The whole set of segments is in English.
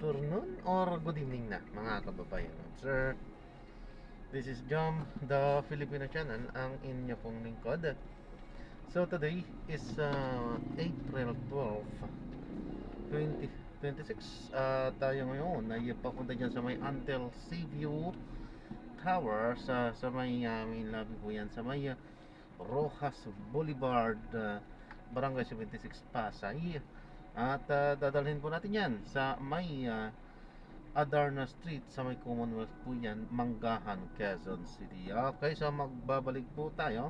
afternoon or good evening na mga kababayan. Sir, this is Jom, the Filipino channel, ang inyo pong lingkod. So today is April 12, 2026. Tayo ngayon ay papunta dyan sa may Antel Seaview Tower sa may main lobby po yan sa may Rojas Boulevard, Barangay 76, Pasay. At dadalhin po natin yan sa may Adarna Street sa may Commonwealth po yan, Manggahan, Quezon City. Okay, so magbabalik po tayo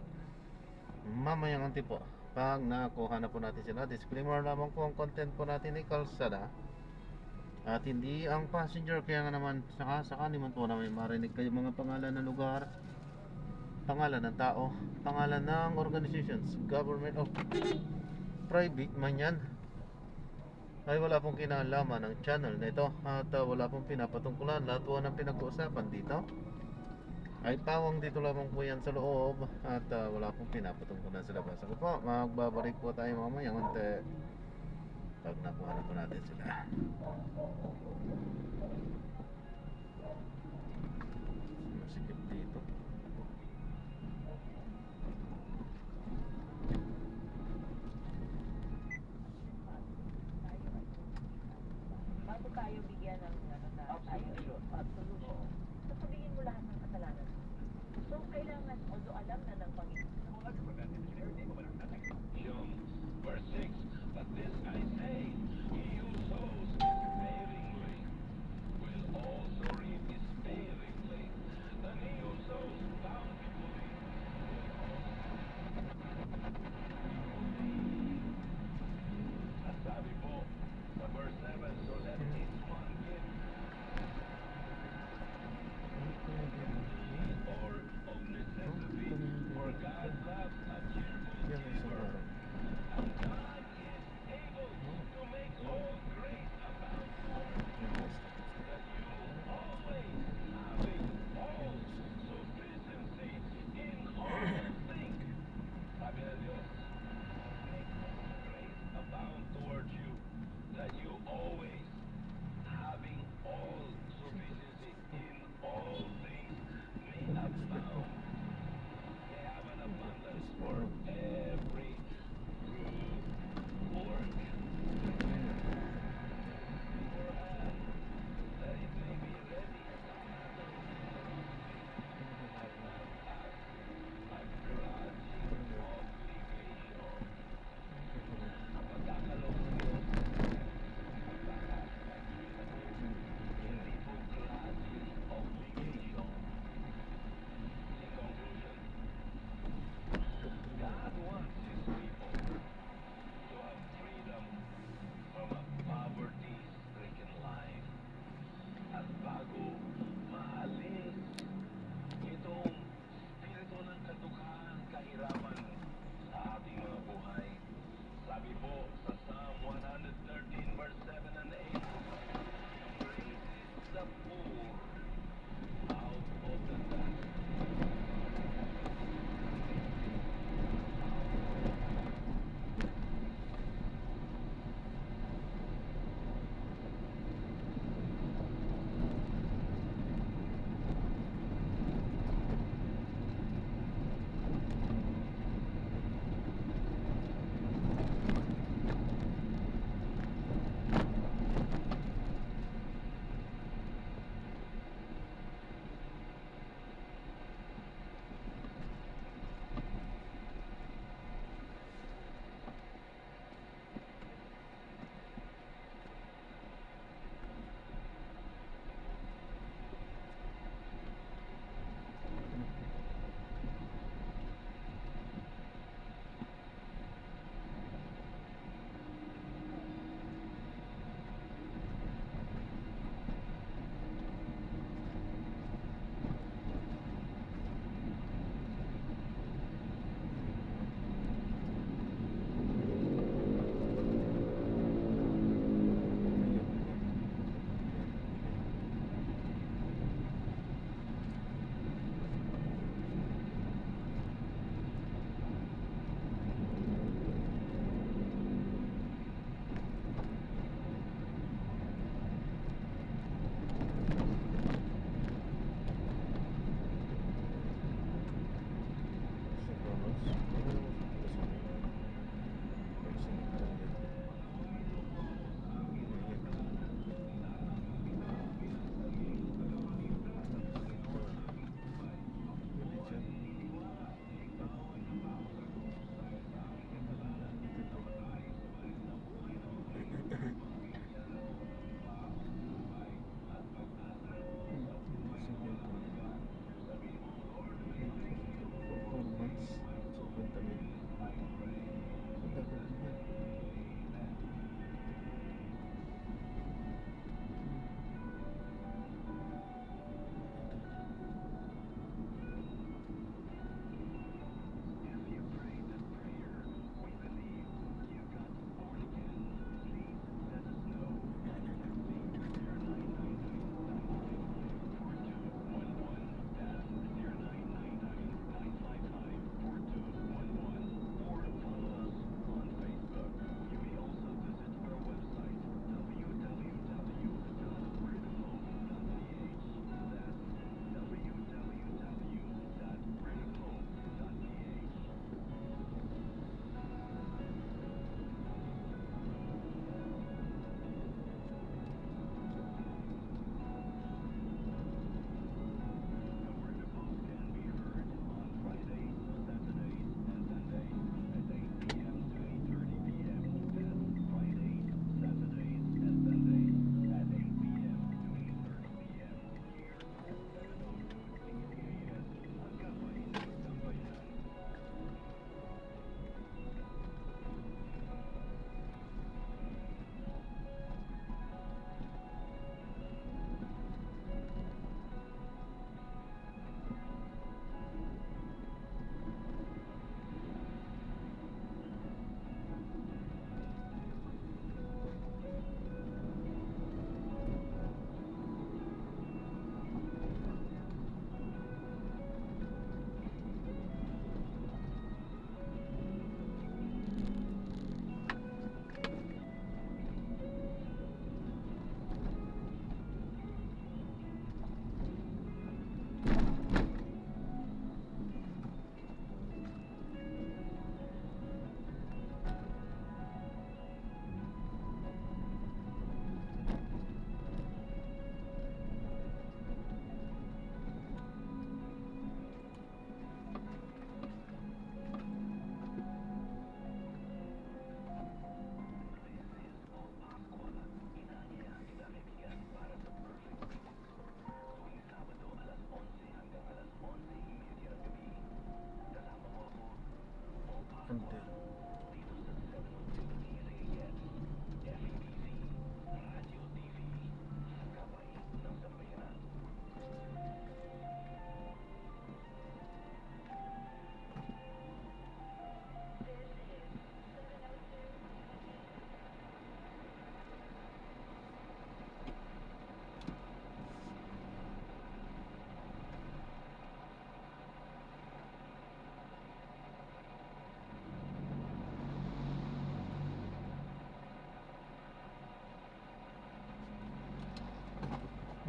mamayang unti po pag nakuha na po natin sila. Disclaimer lamang po, ang content po natin ay kalsada at hindi ang passenger. Kaya nga naman saka naman po na may marinig kayo mga pangalan ng lugar, pangalan ng tao, pangalan ng organizations, government o private man yan, ay wala pong kinalaman ng channel na ito at wala pong pinapatungkulan. Lahat po ng pinag-uusapan dito ay pawang dito lamang po yan sa loob at wala pong pinapatungkulan sa labas. Ako po, magbabalik po tayo mamaya unti pag nakuha na po natin sila. Masikip dito. Bago tayo bigyan ng solution, sasabihin mo lahat ng kasalanan. So, kailangan, although alam na ng Panginoon. Verse 6, but this I say, he who sows sparingly will also reap sparingly, and he who sows bountifully at sabi po sa verse 7, so let each one give or of necessity, for God loves a cheerful giver.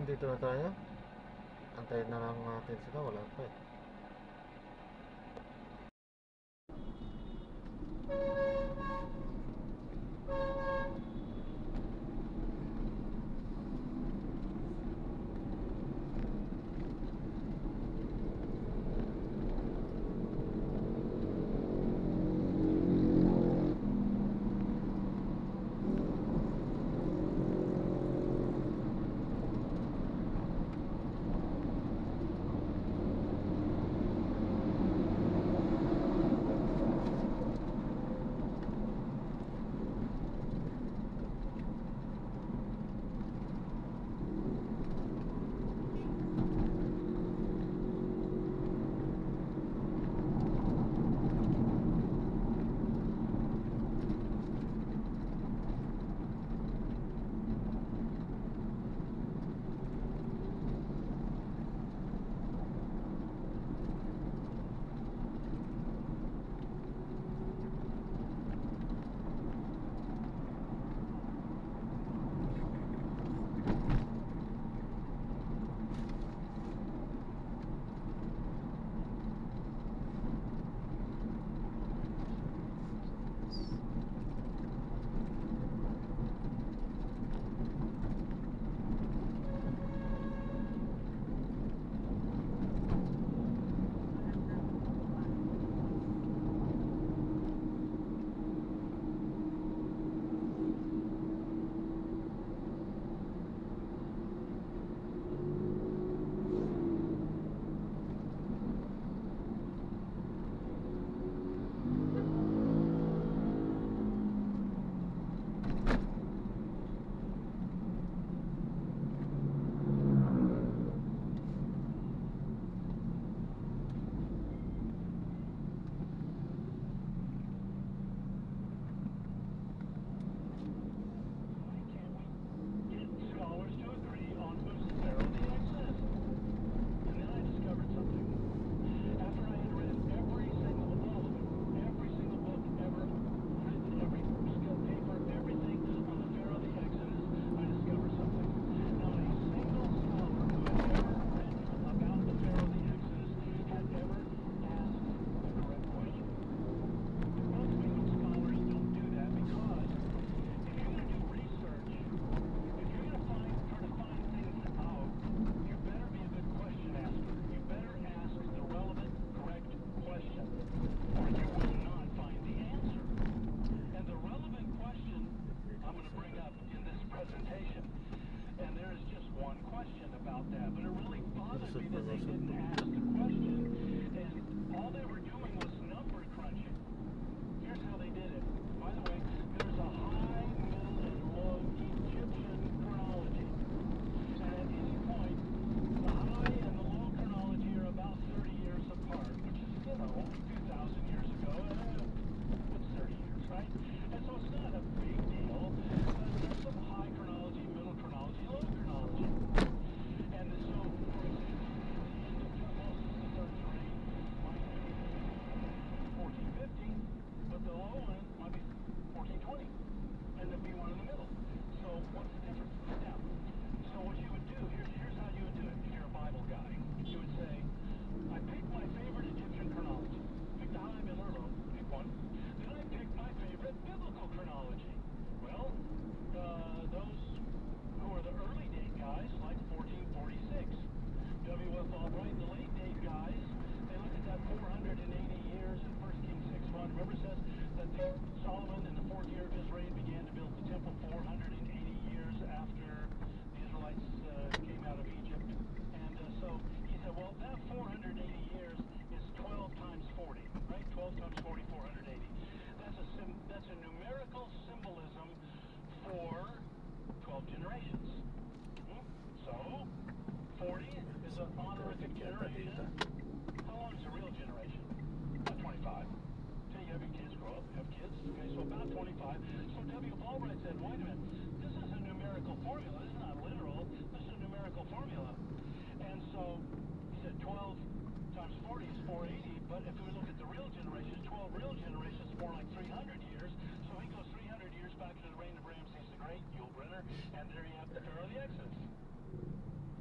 Dito na tayo. Antayin na lang natin sila. Wala pa eh.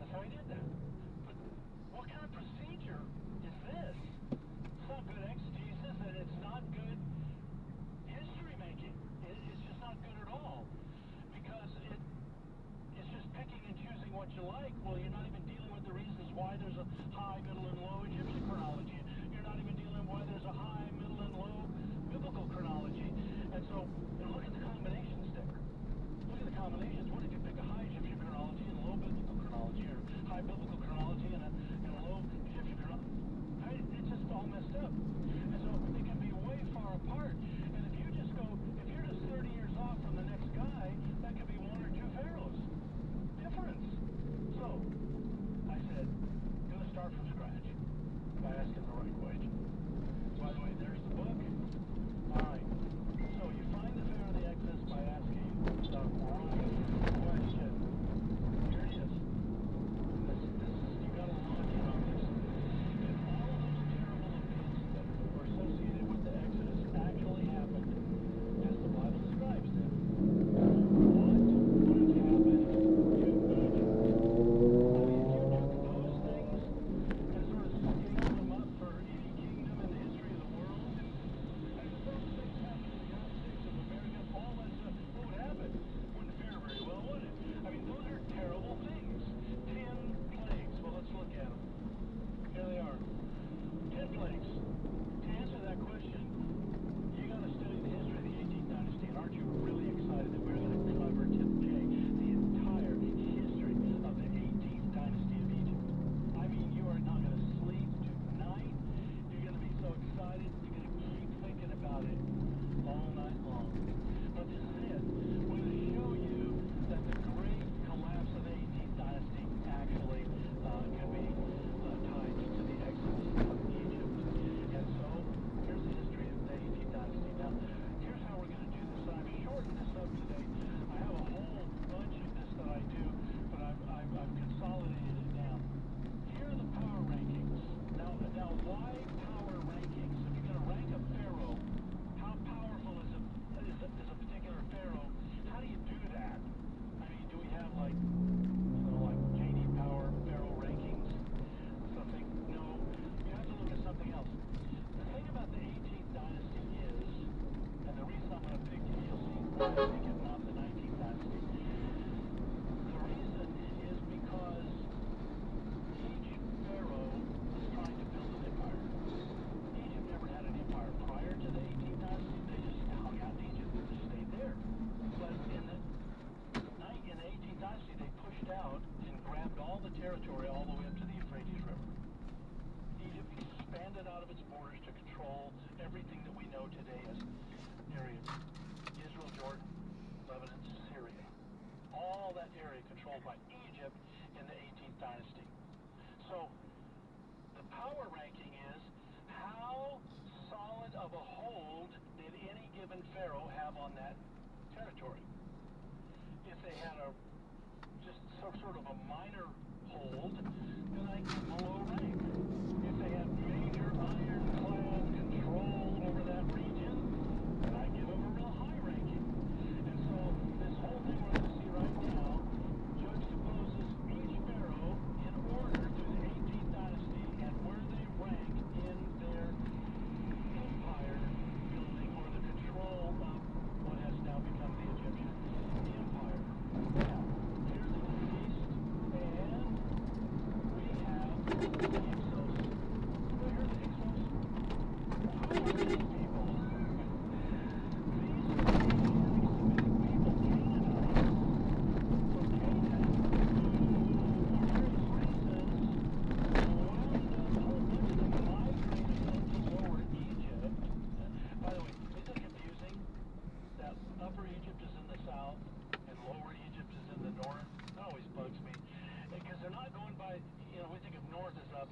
That's how he did that. But what kind of procedure is this? It's not good exegesis, and it's not good history making. It's just not good at all. Because it's just picking and choosing what you like. Well, you're not even dealing with the reasons why there's a high, middle, and low Egyptian chronology. You're not even dealing with why there's a high, middle, and low biblical chronology. And so, look at the combinations there. Look at the combinations. What if you pick a high Egyptian chronology and a low biblical chronology, or high biblical chronology and a low Egyptian chronology? Right? It's just all messed up. And so they can be way far apart. And if you're just 30 years off from the next guy, that could be one or two pharaohs difference. So I said, gonna start from scratch by asking the right question. By the way, there's the book. All right. So you find the Pharaoh of the Exodus by asking the right question. Here it is. You gotta launch in on this. If all of those terrible events that were associated with the Exodus actually happened, as the Bible describes them, what would have happened to Egypt? I mean, if you took those things and sort of scaled them up for any kingdom in the history of the world, and if those things happened in the United States of America, all that stuff, what would happen? Wouldn't fare very well, would it? I mean, those are terrible things. 10 plagues. Well, let's look at them. Here they are. 10 plagues. To answer that question, you got to study the history of the 18th dynasty, and aren't you really excited that we're going to cover today the entire history of the 18th dynasty of Egypt? I mean, you are not going to sleep tonight. You're going to be so excited. You're going to keep thinking about it all night long. But this is it. We're going to show you that the great collapse of the 18th dynasty actually can be tied to the exodus of Egypt. And so, here's the history of the 18th dynasty. Now, here's how we're going to do this. I've shortened this up today. I have a whole bunch of this that I do, but I've consolidated it down. Here are the power rankings. Now, why power rankings? If you're going to rank a pharaoh, how powerful is a particular pharaoh? How do you do that? I mean, do we have like JD Power pharaoh rankings? Something? No. You have to look at something else. The thing about the 18th dynasty is, and the reason I'm going to pick it, you'll see why I pick it, not the 19th dynasty. The reason is because each pharaoh was trying to build an empire. Egypt never had an empire prior to the 18th dynasty. They just hung out in Egypt and just stayed there. But in the 18th dynasty, they pushed out and grabbed all the territory all the way up to the Euphrates River. Egypt expanded out of its borders to control everything that we know today as areas. Israel, Jordan, Lebanon, Syria. All that area controlled by Egypt in the 18th dynasty. So, the power ranking is how solid of a hold did any given pharaoh have on that territory. If they had just sort of a minor hold, then I give them a low rank. If they had major ironclad control over that region, then I give them a real high ranking. And so this whole thing we're going to see right now juxtaposes each pharaoh in order through the 18th dynasty and where they rank in their empire building or the control of what has now become the Egyptian empire. Now, here's the east, and we have the Hyksos. Well, here's the Hyksos. Who are these people? These are the Semitic people, Canaanites. So Canaan, for various reasons, wound up, a whole bunch of them migrated into Lower Egypt. By the way, isn't it confusing that Upper Egypt is in the south and Lower Egypt is in the north? That always bugs me. Because they're not going by, we think of north as up,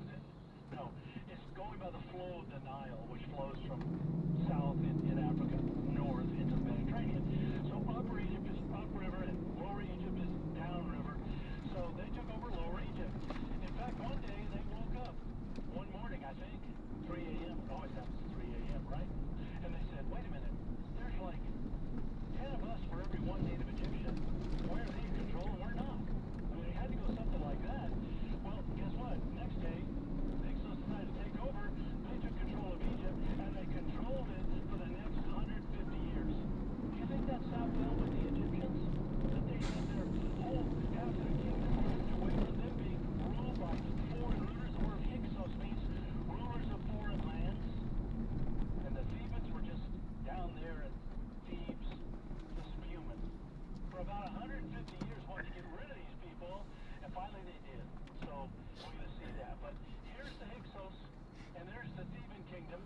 kingdom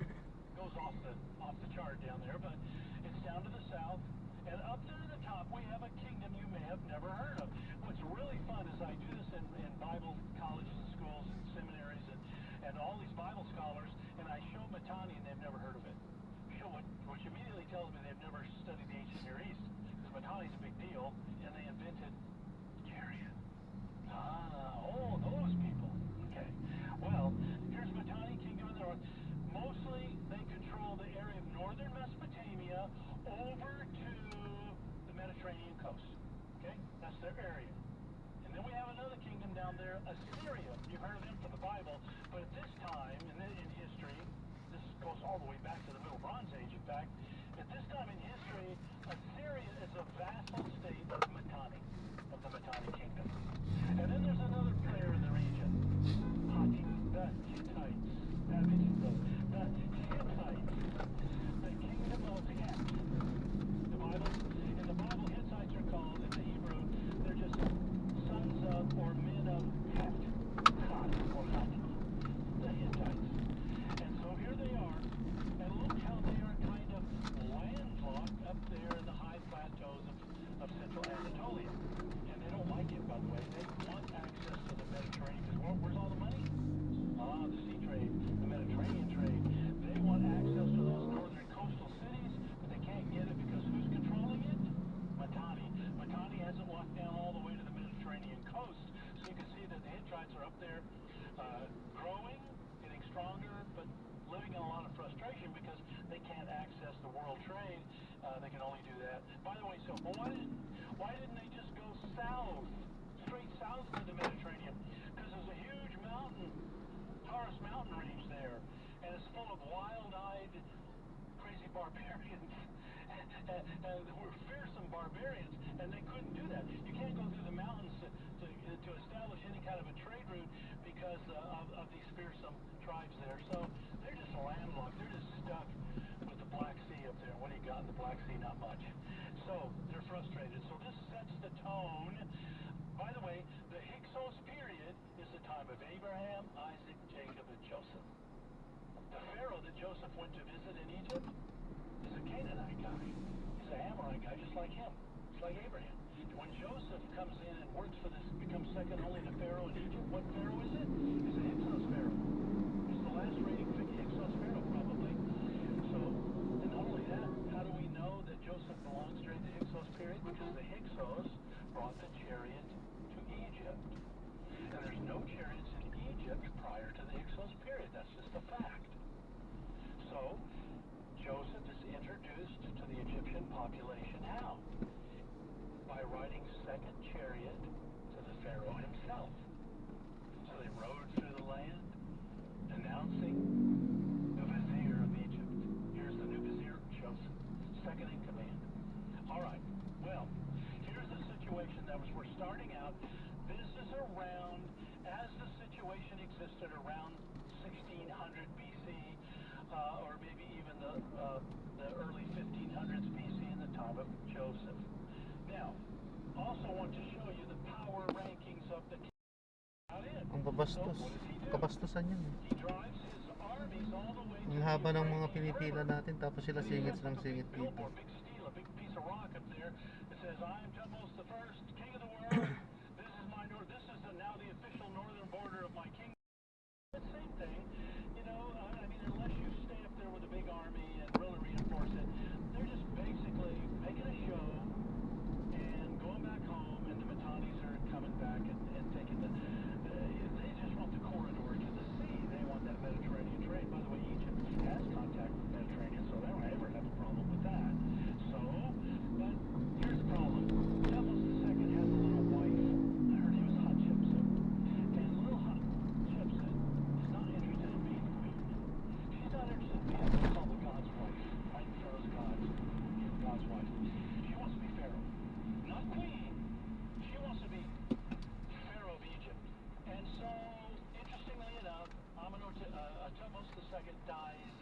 goes off the chart down there, but it's down to the south. And up there at the top, we have a kingdom you may have never heard of. What's really fun is I do this in Bible colleges and schools and seminaries and all these Bible scholars, and I show Mitanni and they've never heard of it. Which immediately tells me they've never studied the ancient Near East, because Mitanni's a big deal, and they invented chariot. Those people. Okay. Well, here's Mitanni, kingdom in the north. Mostly, they control the area of northern Mesopotamia over to the Mediterranean coast. Okay? That's their area. And then we have another kingdom down there, Assyria. You've heard of them from the Bible, but at this time, in history, this goes all the way back to the Middle Bronze Age, in fact. At this time in history, Assyria is a vassal state of Mitanni, of the Mitanni kingdom. And then there's another player in the region, Hatti, the Hittites. The Hittites, the kingdom of Het. In the Bible, Hittites are called, in the Hebrew, they're just sons of or men of Het, or Hatti, the Hittites. And so here they are, and look how they are kind of landlocked up there in the high plateaus of central Anatolia. And they don't like it, by the way. They want access to the Mediterranean, because where's all the money? The sea trade, the Mediterranean trade. They want access to those northern coastal cities, but they can't get it because who's controlling it? Mitanni. Mitanni hasn't walked down all the way to the Mediterranean coast, so you can see that the Hittites are up there growing, getting stronger, but living in a lot of frustration because they can't access the world trade. They can only do that. By the way, so why didn't they just go south, straight south to the Mediterranean? Because there's a huge mountain, Taurus mountain range there, and it's full of wild-eyed, crazy barbarians. And we're fearsome barbarians, and they couldn't do that. You can't go through the mountains to establish any kind of a trade route because of these fearsome tribes there. So they're just landlocked. They're just stuck with the Black Sea up there. What do you got in the Black Sea? Not much. So they're frustrated. So this sets the tone. By the way, the Hyksos period is the time of Abraham, Isaac, Jacob, and Joseph. The Pharaoh that Joseph went to visit in Egypt is a Canaanite guy. He's an Amorite guy, just like him. It's like Abraham. When Joseph comes in and works for this, becomes second only to Pharaoh in Egypt, what Pharaoh is it? It's a Hyksos Pharaoh. It's the last reigning Hyksos Pharaoh, probably. So, and not only that, how do we know that Joseph belongs during the Hyksos period? Because the Hyksos brought the chariot to Egypt. And there's no chariots in Egypt prior to the Hyksos period. That's just a fact. So, Joseph is introduced to the Egyptian population how? By riding second chariot to the Pharaoh himself. So they rode through the land, announcing the vizier of Egypt. Here's the new vizier, Joseph, second in command. All right, well, here's the situation that we're starting out. This is around, as the situation existed around 1600 BC, or maybe even the early 1500s BC in the time of Joseph. Now, also want to show you the power rankings of the out in. Ang babastos. So, what does he do? Kabastusan yun. He drives his armies all the way Ang to haba the ng mga Euphrates pinipila River. natin tapos sila And he singit has lang a big singit dito. billboard, big steel, a big piece of rock up there that says, "I am Thutmose the First, King of the world. This is my This is now the official northern border of my kingdom." The same thing, you know. I mean, unless you stay up there with a big army and really reinforce it, they're just basically making a show and going back home, and the Mitannis are coming back and taking they just want the corridor to the sea. They want that Mediterranean trade. By the way, Egypt has contact with the Mediterranean, so they don't ever have a problem with that. So, but here's the problem. Thutmose II has a little wife. Her name is Hatshepsut. And little Hatshepsut is not interested in being queen. She's not interested in being what's called the God's wife, right? Pharaoh's God's wife. She wants to be Pharaoh. Not queen. She wants to be Pharaoh of Egypt. And so, interestingly enough, Thutmose II dies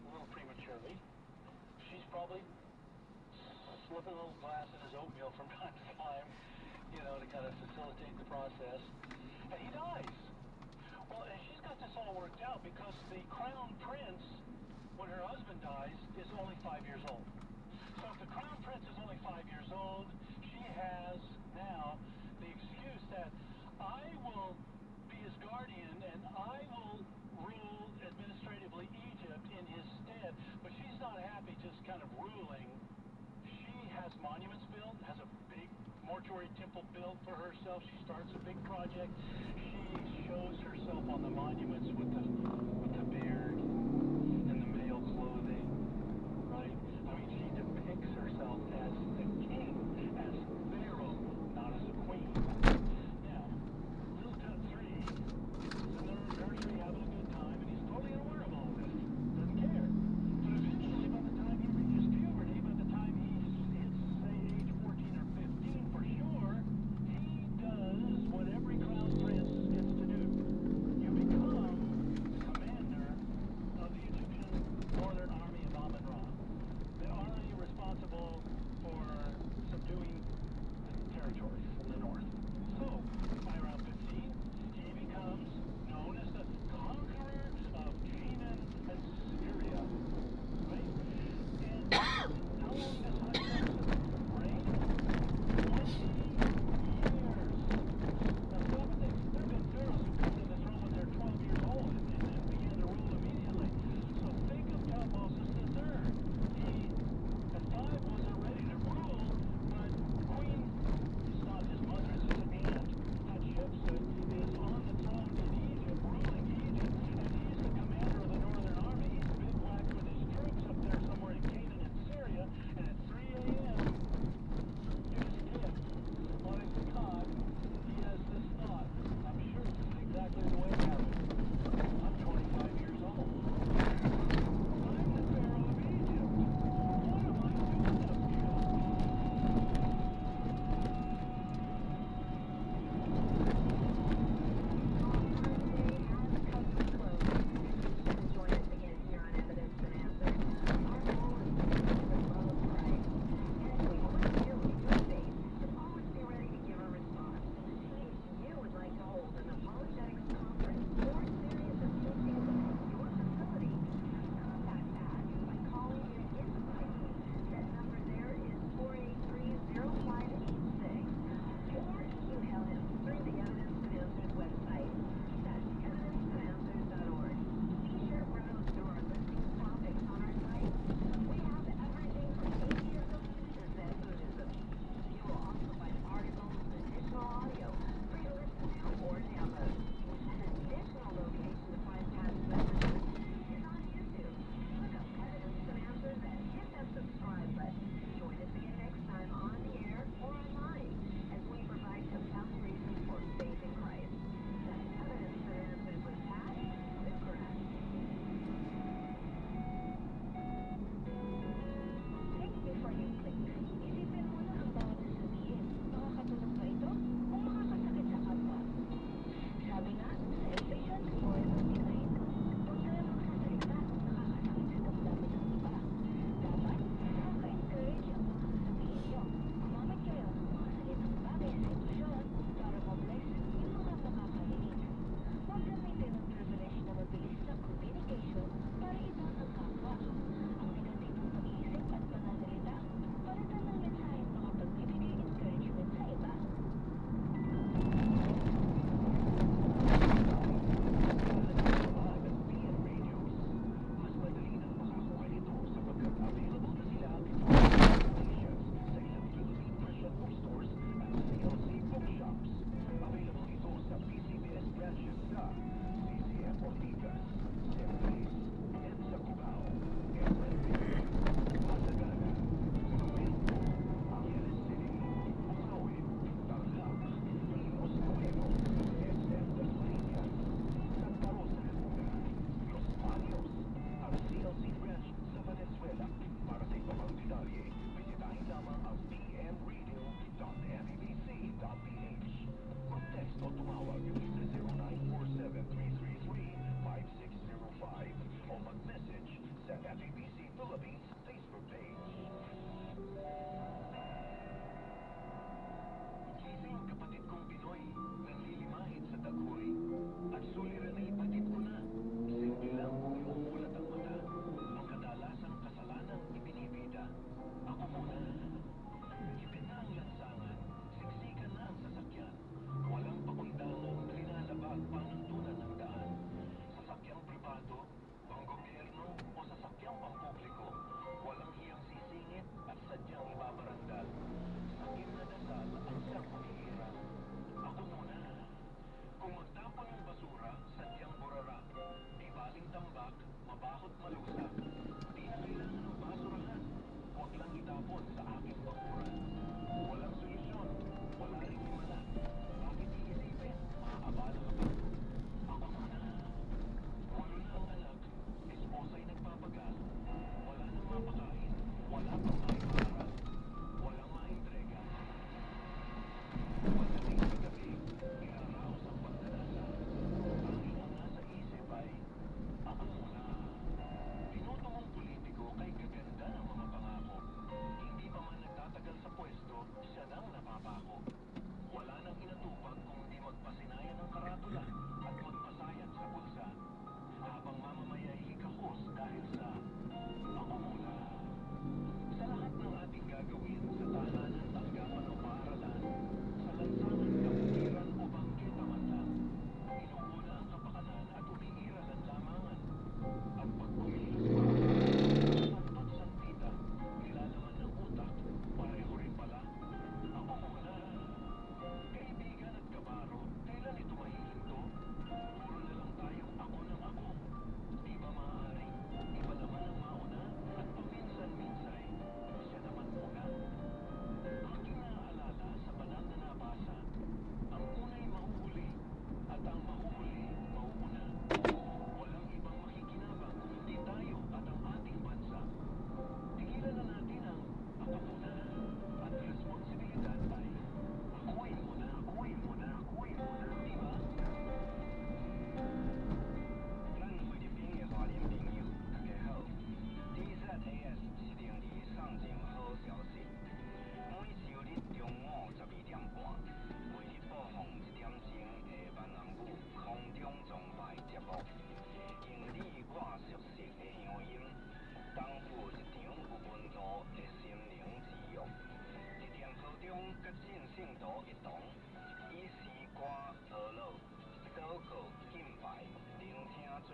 a little prematurely. She's probably slipping a little glass in his oatmeal from time to time, you know, to kind of facilitate the process. And he dies. Well, Well, and she's got this all worked out because the crown prince, when her husband dies, is only 5 years old. So if the crown prince is only 5 years old, she has now the excuse that I will be his guardian and I will rule administratively Egypt in his stead. But she's not happy just kind of ruling. She has monuments built, has a big mortuary temple built for herself. She starts a big project. She shows herself on the monuments with the beard and the male clothing, right? I mean, she depicts herself as a king, as pharaoh, not as a queen. Now, little Tut 3 is in the nursery having a good time, and he's totally unaware of all this. Doesn't care. But eventually, by the time he reaches puberty, by the time he hits, say, age 14 or 15 for sure, he does what every crown prince gets to do. You become commander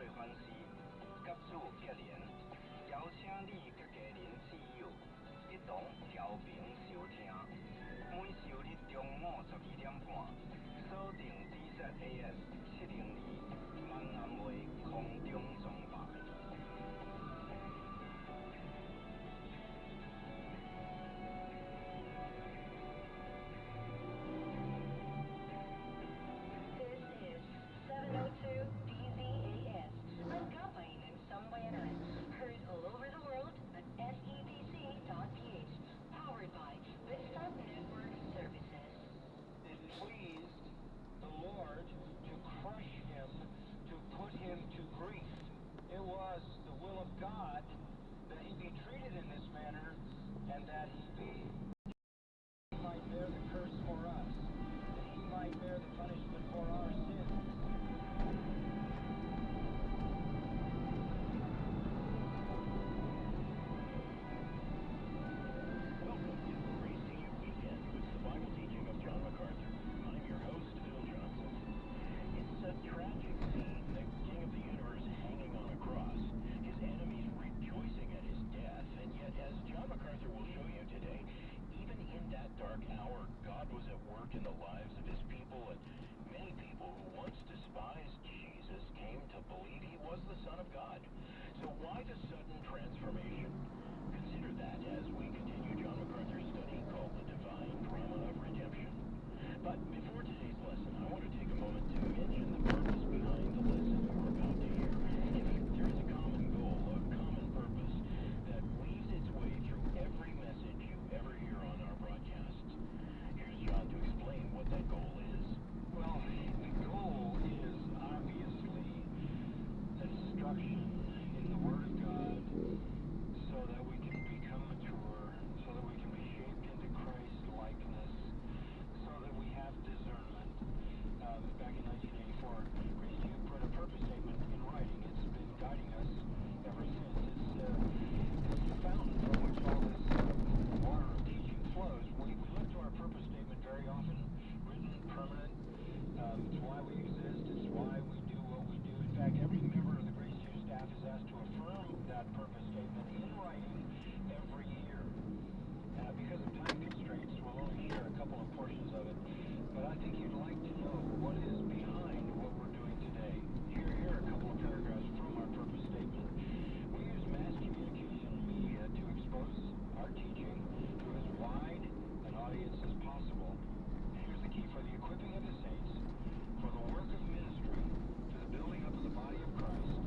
做番是甲主结连，邀请你甲家人挚友一同调频收听。每周日中午12点半，锁定 DZAS 702，万安话空中总台。This is 702 DZAS, uncoupling in some way or another. Heard all over the world at sebc.ph, powered by Bitstop Network Services. It pleased the Lord to crush him, to put him to grief. It was the will of God that he be treated in this manner, and that he might bear the curse for us, that he might bear the punishment for our sins. Welcome to Grace to You Weekend with the Bible teaching of John MacArthur. I'm your host, Phil Johnson. It's a tragic scene, the King of the Universe hanging on a cross, his enemies rejoicing at his death, and yet, as John MacArthur will show you today, even in that dark hour, God was at work in the lives of his people, and many people who once despised Jesus came to believe he was the Son of God. So why the sudden transformation? Consider that as we continue John MacArthur's study called The Divine Drama of Redemption. But before today's lesson, I want to take a moment to mention the purpose behind the lesson you're about to hear. In fact, there is a common goal, a common purpose that weaves its way through every message you ever hear on our broadcasts. Here's John to explain what that goal is. Well, the goal is obviously instruction in the Word of God so that we can become mature, so that we can be shaped into Christ likeness, so that we have discernment. Back in 1984, Grace to You put a purpose statement in writing. It's been guiding us ever since. It's the fountain from which all this water of teaching flows. We look to our purpose statement very often, written, permanent. It's why we exist. It's why we do what we do. In fact, every member of the Grace to You staff is asked to affirm that purpose statement in writing every year. Because of time constraints, we'll only share a couple of portions of it. But I think you'd like to know what is behind what we're doing today. Here are a couple of paragraphs from our purpose statement. We use mass communication and media to expose our teaching to as wide an audience as possible. Here's the key: for the equipping of the saints, for the work of ministry, to the building up of the body of Christ,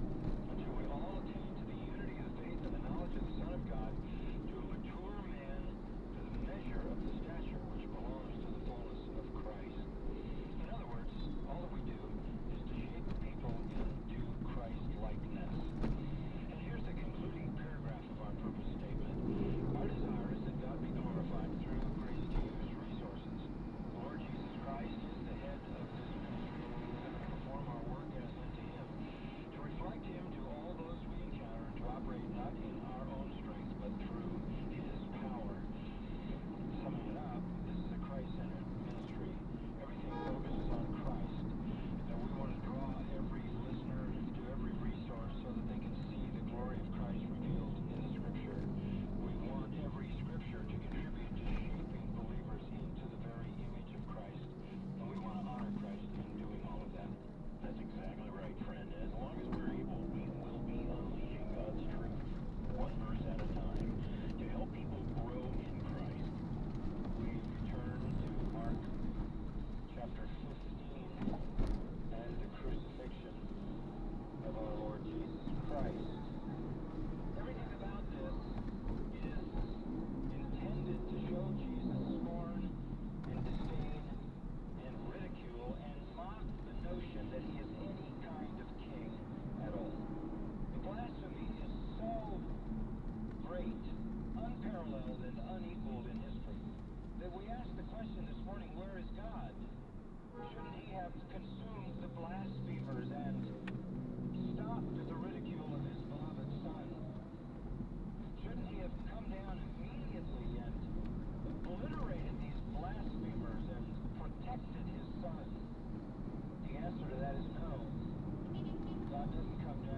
until we all attain to the unity of the faith and the knowledge of the Son of God, to a mature man, to the measure of the stature which belongs to the fullness of Christ. In other words, all that we do is to shape people into Christ likeness. And here's the concluding paragraph of our purpose statement. Our desire is that God be glorified through Grace to You's resources. The Lord Jesus Christ is the head of this ministry, and we live and perform our work as unto Him, to reflect Him to all those we encounter, and to operate not in our own strength, but through His power. Summing it up, this is a Christ-centered ministry. Everything focuses on Christ, and we want to draw every listener to every resource so that they can see the glory of Christ revealed in the Scripture. We want every Scripture to contribute to shaping believers into the very image of Christ, and we want to honor Christ in doing all of that. That's exactly right, friend. As long as we're able, we will be unleashing God's truth, one verse at a time, to help people grow in Christ. We return to Mark chapter 15 and the crucifixion of our Lord Jesus Christ. Everything about this is intended to show Jesus' scorn and disdain and ridicule and mock the notion that he is any kind of king at all. The blasphemy is so great, unparalleled, and unequaled in history that we ask the question this morning, where is God? Shouldn't he have consumed the blasphemers and stopped the ridicule of his beloved Son? Shouldn't he have come down immediately and obliterated these blasphemers and protected his Son? The answer to that is no. God doesn't come down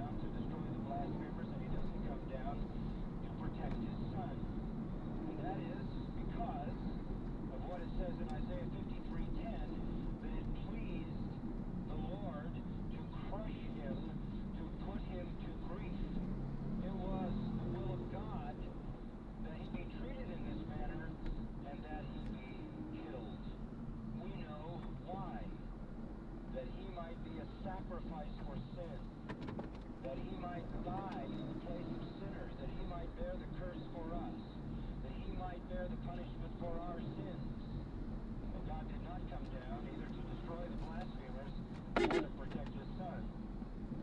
sacrifice for sin, that he might die in the place of sinners, that he might bear the curse for us, that he might bear the punishment for our sins. But God did not come down either to destroy the blasphemers or to protect his son.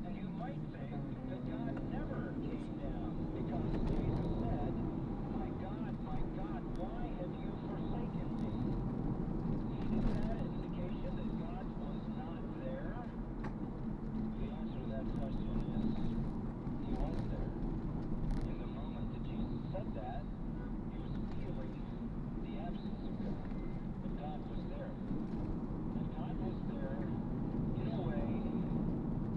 And you might think that God never came down because Jesus said, my God, why have you forsaken me? Is that an indication that God was not there? The answer to that question is, he was there. In the moment that Jesus said that, he was feeling the absence of God. But God was there. And God was there in a way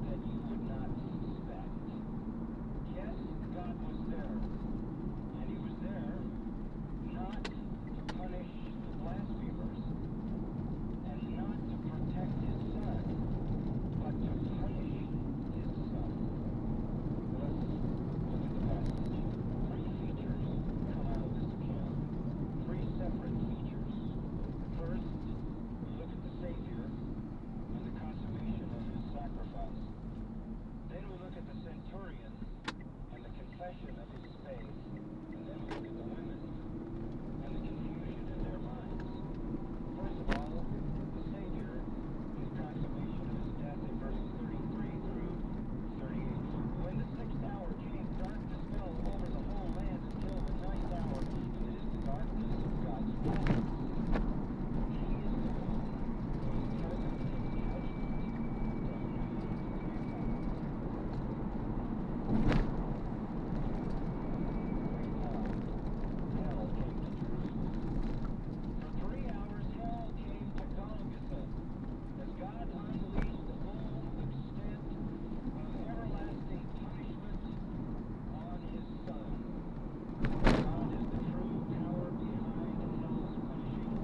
that you would not suspect. Yes, God was there. And he was there not to punish the blasphemers and not to protect his son, but to punish his son. Let's look at the passage. Three features come out of this account. Three separate features. First, we look at the Savior and the consummation of his sacrifice. Then we look at the centurion and the confession of his faith. And then we look at the women and the confusion in their minds. First of all, the Savior and the consummation of his death in verses 33 through 38. When the 6th hour came, darkness fell over the whole land until the 9th hour, and it is the darkness of God's presence. He is the one who is present in judgment from noon to 3 o'clock. Hell came to Jerusalem. For 3 hours, hell came to Golgotha, as God unleashed the full extent of everlasting punishment on his Son. God is the true power behind hell's punishing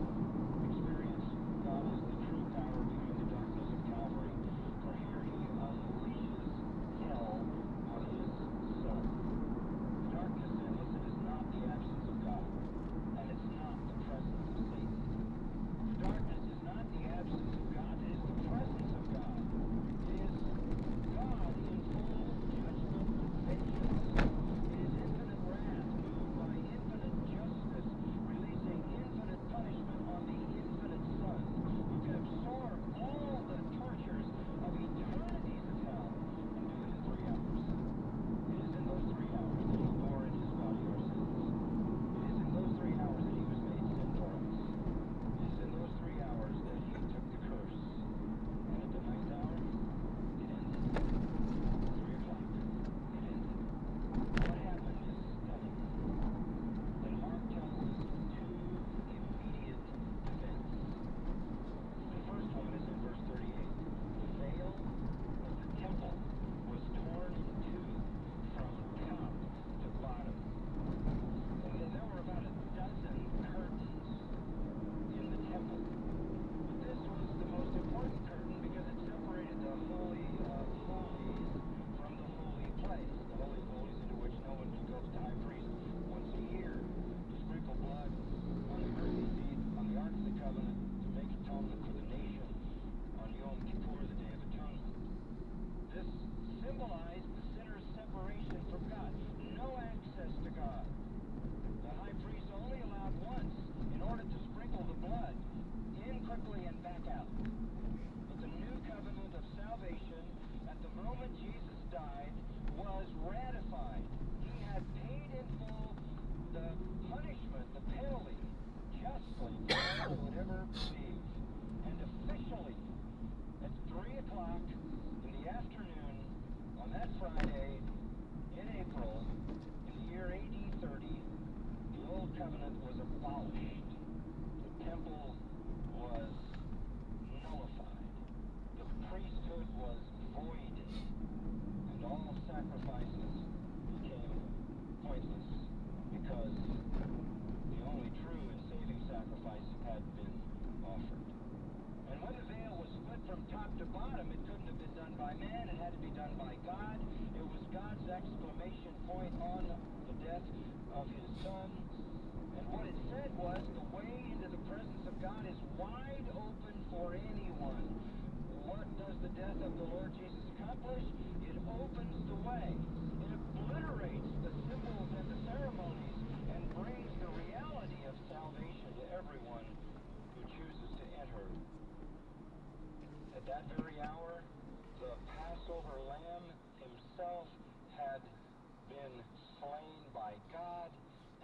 experience. God is the true power behind the darkness of Calvary, for here he unleashes hell on his Son. Darkness, then, listen, is not the absence of God, and it's not the presence of Satan. Darkness is not the absence of God, it is the presence of God. It is God in full judgment vengeance. It is infinite wrath moved by infinite justice, releasing infinite punishment on the infinite Son, who can absorb all the tortures of eternities of hell and do it in 3 hours. It is in those 3 hours that he bore in his body our sins. It is in those 3 hours that he was made sin for us. It is in those 3 hours that he took the curse. And at the 9th hour, it ended. 3 o'clock, it ended. What happened is stunning. And Mark tells us of 2 immediate events. The first one is in verse 38. The veil of the temple was torn in two from top to bottom. And then there were about a dozen curtains in the temple. But this was the most important curtain because it separated the Holy of Holies from the Holy Place. The Holy of Holies into which no one could go but the high priest once a year to sprinkle blood on the mercy seat on the Ark of the Covenant to make atonement for the nation on Yom Kippur, the Day of Atonement. This symbolized the sinner's separation from God. No access to God. The high priest only allowed once in order to sprinkle the blood in quickly and back out. But the new covenant of salvation, at the moment Jesus died, was ratified. He had paid in full the punishment, the penalty, justly for all who would ever believe. And officially, at 3 o'clock in the afternoon on that Friday in April, in the year AD 30, the old covenant was abolished. The temple was nullified. The priesthood was voided. And all sacrifices became pointless because the only true and saving sacrifice had been offered. And when the veil was split from top to bottom, it couldn't have been done by man, it had to be done by God. It was God's exclamation point on the death of his Son. And what it said was, the way into the presence of God is wide open for anyone. What does the death of the Lord Jesus accomplish? It opens the way. It obliterates the symbols and the ceremonies and brings the reality of salvation to everyone who chooses to enter. At that very hour, the Passover lamb himself had been slain by God,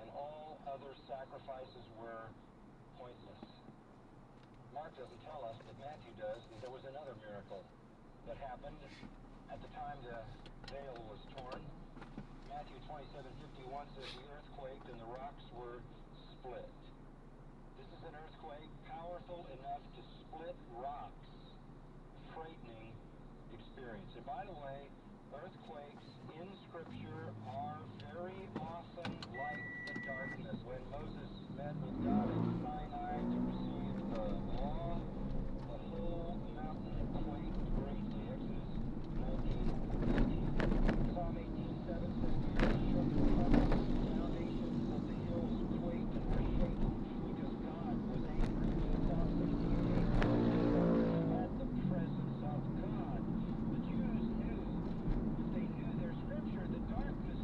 and all other sacrifices were pointless. Mark doesn't tell us, but Matthew does, that there was another miracle that happened at the time the veil was torn. Matthew 27:51 says the earth quaked and the rocks were split. This is an earthquake powerful enough to split rocks. Frightening experience. And by the way, earthquakes in Scripture are very often like the darkness. When Moses met with God at Sinai to receive the law, the whole mountain quaked greatly. Exodus 19:18. Psalm 18:7 says, the earth shook and trembled, the foundations of the hills quaked and were shaken, because God was angry. Psalm 68:8 at the presence of God. The Jews knew, if they knew their Scripture, that darkness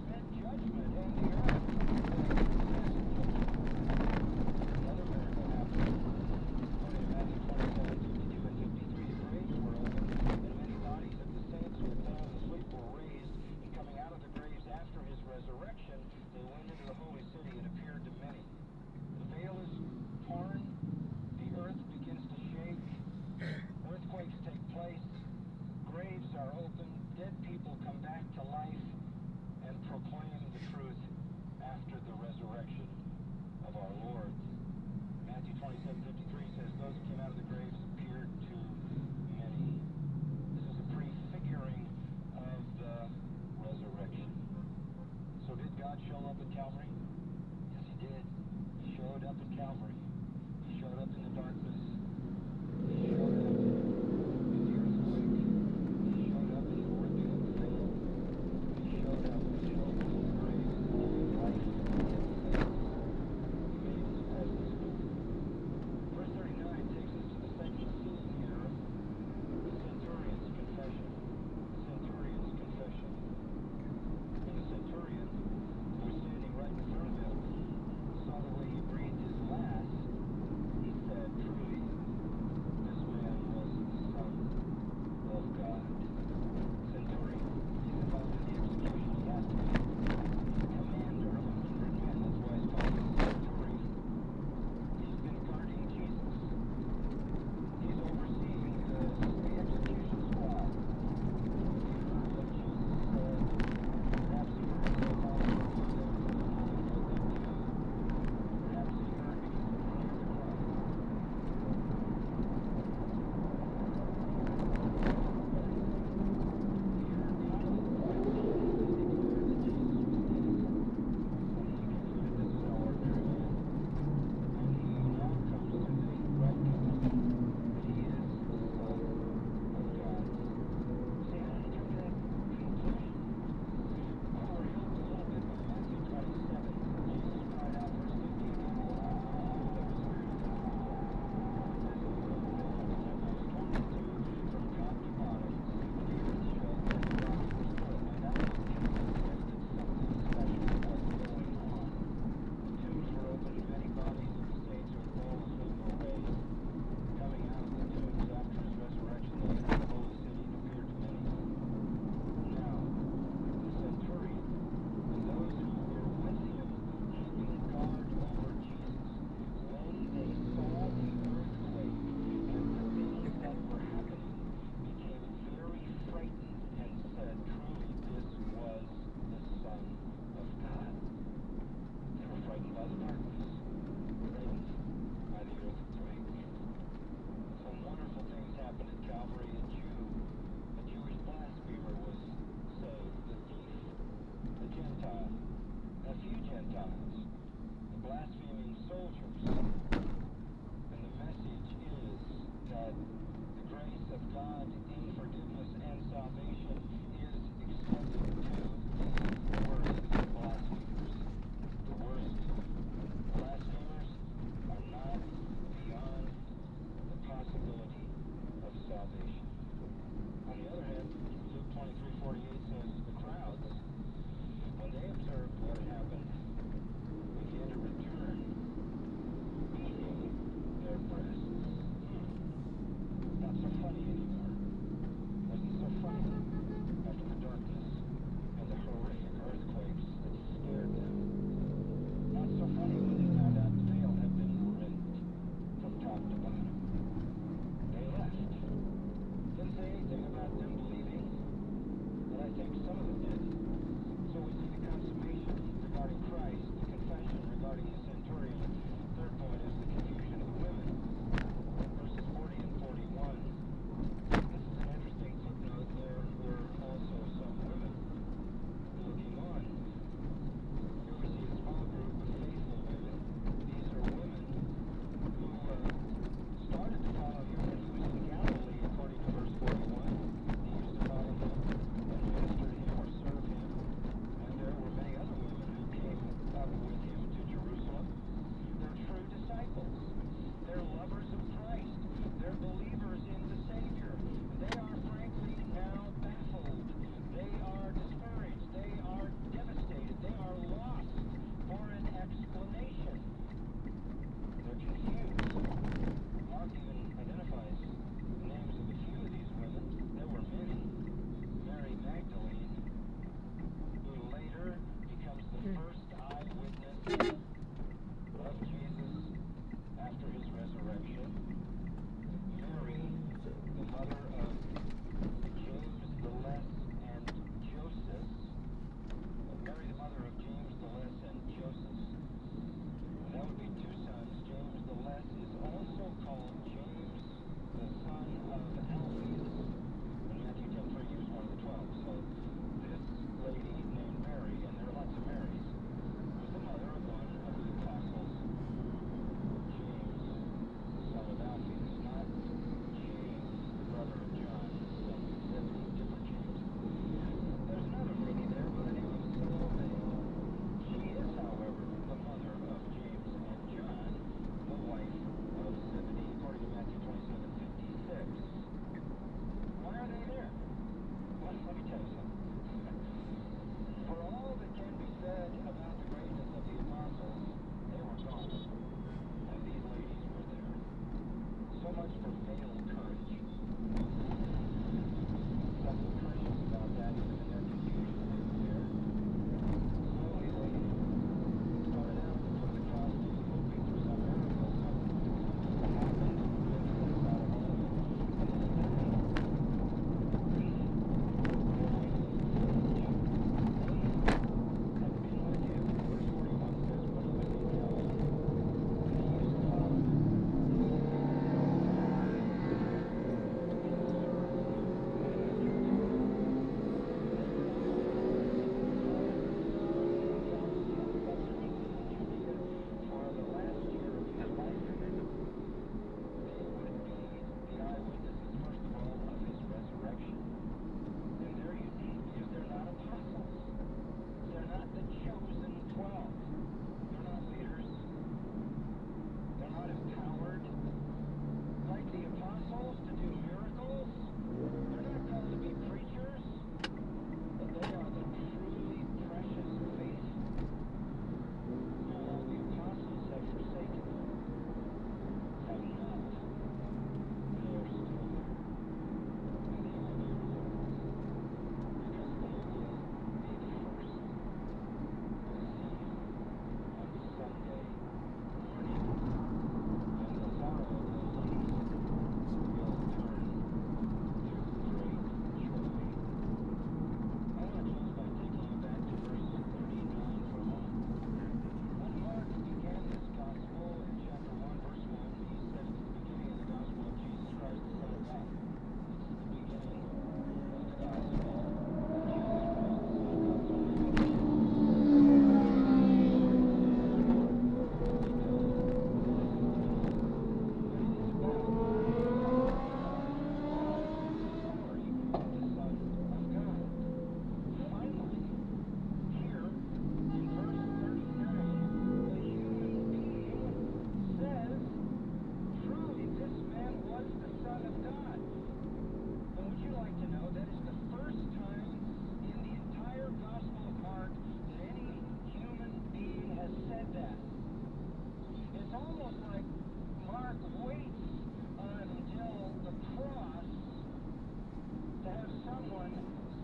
someone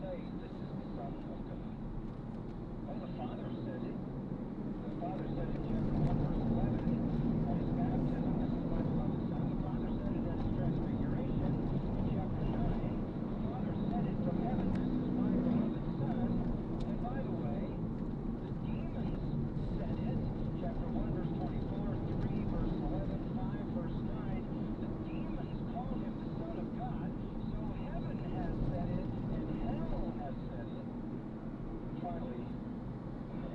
say this is the Son of God? Well, the Father said it. The Father said in chapter 1, verse 11, at his baptism, this is my beloved Son. The Father said it at his transfiguration. In chapter 9, the Father said it from heaven. This is my beloved Son. And by the way, the demons said it. Chapter 1, verse 24, 3, verse 11, 5, verse 9. The demons called him the Son of God. So heaven has said it, and hell has said it. Finally, when the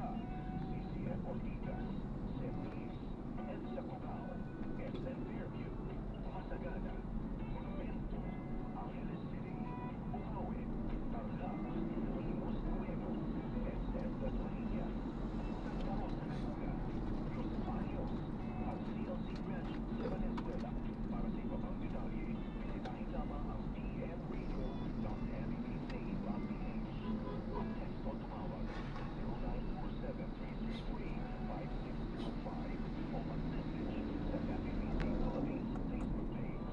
Bulacan, CCF Ortigas, San Luis, EDSA Cocal, SM Fairview, Masagana, Monumento, Angeles City, Bukawi, Tarlac, Imus Nuevo, SM Dasmariñas, Santa Rosa Laguna, Los Baños, at CLC Branch sa Valenzuela. Para sa iba pang detalye, bisitahin lamang ang tmradio.nbc.ph o text o tumawag sa 0947-363-5605 o mag-message sa NBC Philippines Facebook page.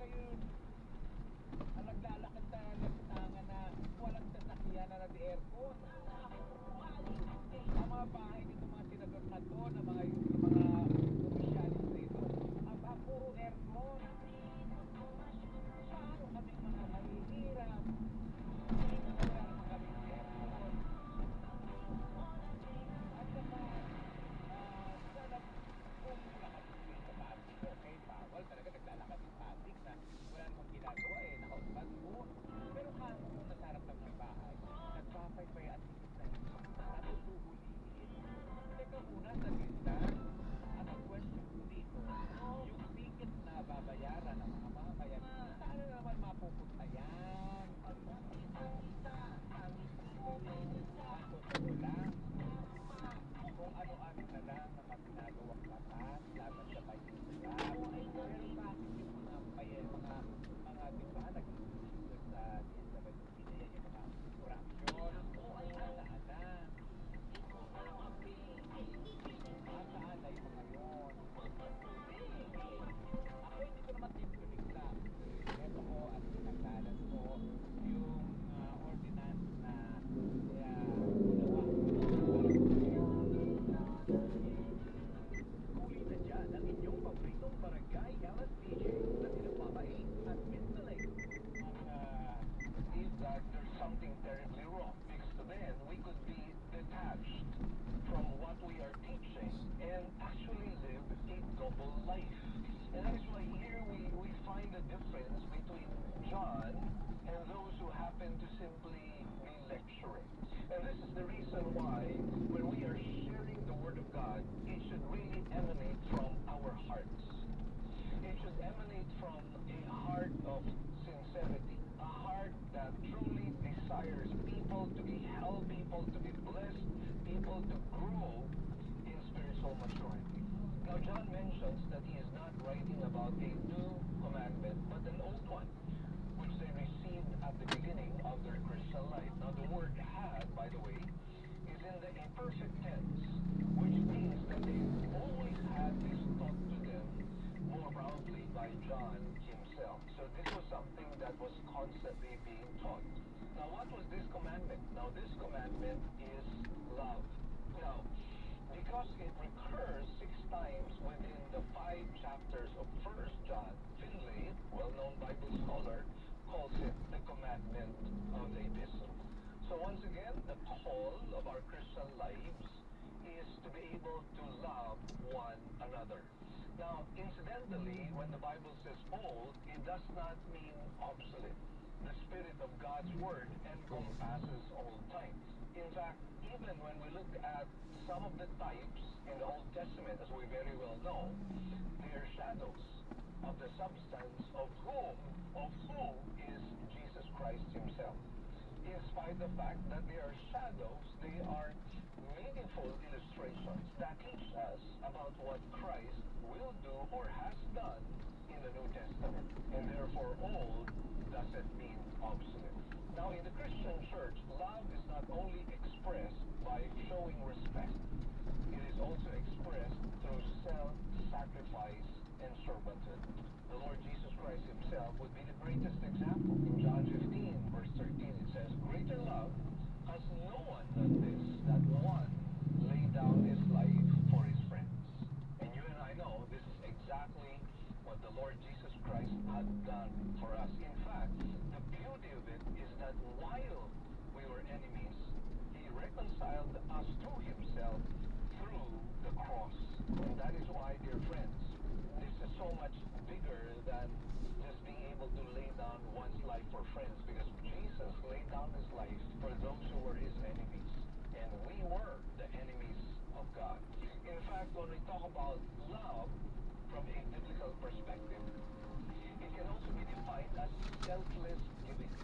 ngayon, ang naglalakad na lansangan na walang sasakyan na nag-aircon. Ang mga bahay dito, mga senador na to, na mga opisyalis dito, puro aircon. Paano kami mga mahihirap? Wala naman kami aircon. At saka, sana kung nakapagpil sa public, okay, bawal talaga naglalakad sa public na wala namang ginagawa nakaupad mo. Pero kamo kung nasa harap ng may bahay, nagpapay at higit na higit, tapos huhulihin. Teka muna sa lista, at ang question ko dito, yung ticket na babayaran ng mga mamamayan, saan na naman mapupunta yan? Ang totoo lang, kung ano-ano na lang ang mga ginagawang batas laban sa pahihirap. Pero bakit yung mga di ba, nag-iisip sa DSWD na yan, yung mga korupsyon, asaan na? Asaan na yung mga yun? Ako hindi ko naman tinulig na ito ko at pinaglalan ko yung ordinance na ginawa. Huli na dyan ang inyong paboritong barangay LSPJ na sinagpapain at minsaling. Is that there's something terribly wrong, because then we could be detached from what we are teaching and actually live a double life. And that is why here we find the difference between John and those who happen to simply be lecturing. And this is the reason why when we are sharing the Word of God, it should really emanate from our hearts. It should emanate from a heart of sincerity, a heart that truly desires people to be helped, people to be blessed, people to grow in spiritual maturity. Now, John mentions that he is not writing about a new commandment, but an old one, which they received at the beginning of their Christian life. Now, the word had, by the way, is in the imperfect tense, which means that they always had this taught to them, more probably by John himself. So this was something that was constantly being taught. Now, what was this commandment? Now, this commandment is love. Now, because it recurs 6 times within the 5 chapters of 1 John, Finlay, well-known Bible scholar, calls it the commandment of the epistle. So once again, the call of our Christian lives is to be able to love one another. Now, incidentally, when the Bible says old, it does not mean obsolete. The Spirit of God's Word encompasses all times. In fact, even when we look at some of the types in the Old Testament, as we very well know, they are shadows of the substance of who is Jesus Christ himself. In spite of the fact that they are shadows, they are meaningful illustrations that teach us about what Christ will do or has done in the New Testament. And therefore, old doesn't mean obsolete. Now, in the Christian church, love is not only expressed by showing respect, it is also expressed through self-sacrifice and servanthood. The Lord Jesus Christ himself would be the greatest example. In John 15, verse 13, it says, "Greater love has no one than this, that one lay down his life for his friends." And you and I know this is exactly what the Lord Jesus Christ had done for us. In fact, the beauty of it is that while we were enemies, he reconciled us to himself through the cross. And that is why, dear friends, this is so much bigger than just being able to lay down one's life for friends, because Jesus laid down his life for those who were his enemies. And we were the enemies of God. In fact, when we talk about love from a biblical perspective, it can also be defined as selfless giving,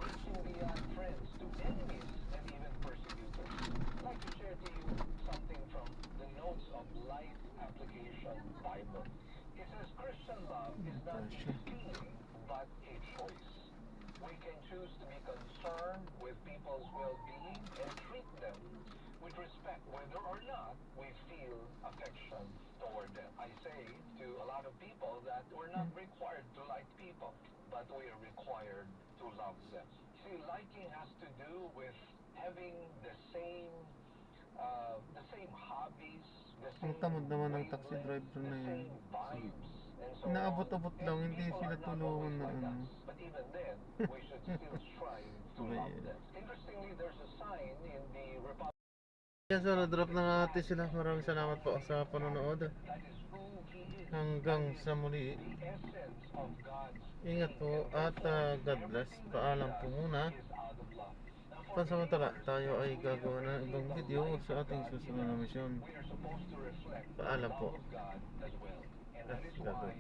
reaching beyond friends to enemies and even persecutors. I'd like to share to you something from the Notes of Life Application Bible. It says Christian love is not a feeling, but a choice. We can choose to be concerned with people's well-being and treat them with respect, whether or not we feel affection toward them. I say to a lot of people that we're not required to like people. people, but we are required to love them. See, liking has to do with having the same hobbies, the Ang same tamad naman ng taxi wavelengths, driver the na yun. same vibes, and so Inaabot-abot on. lang, And hindi people sila are not tulungan always na like ano. us, but even then, we should still strive to Ba love yun? them. Interestingly, there's a sign in the Republic Yan, so na-drop na natin sila. Maraming salamat po sa panonood. that is who He is. Hanggang sa muli. The essence of God's Ingat po at God bless. Paalam po muna. is out of love. Now, for Pansamantala, believers, tayo ay we gagawa are ng ibang video sa ating susunod na misyon. we are supposed to reflect the Paalam love po. of God as well. And that is Gago. why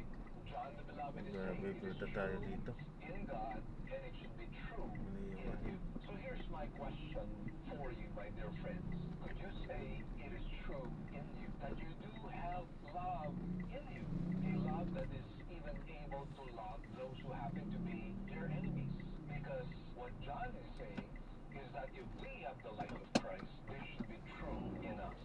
John the Beloved is saying it is Mag-vibrata tayo true dito. in God and it should be true Mali yung in ano. you. So here's my question for you, my dear friends. Could you say it is true in you that you do have love in you? A love that is even able to love those who happen to be your enemies. Because what John is saying is that if we have the light of Christ, this should be true in us.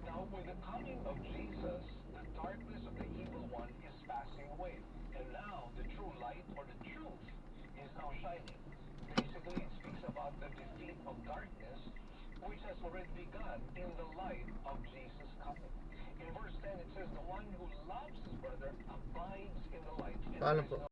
Now, with the coming of Jesus, the darkness of the evil one is passing away. And now, the true light or the truth is now shining. Basically, it speaks about the defeat of darkness, which has already begun in the light of Jesus' coming. In verse 10, it says, the one who loves his brother abides in the light. And Paalam there is po.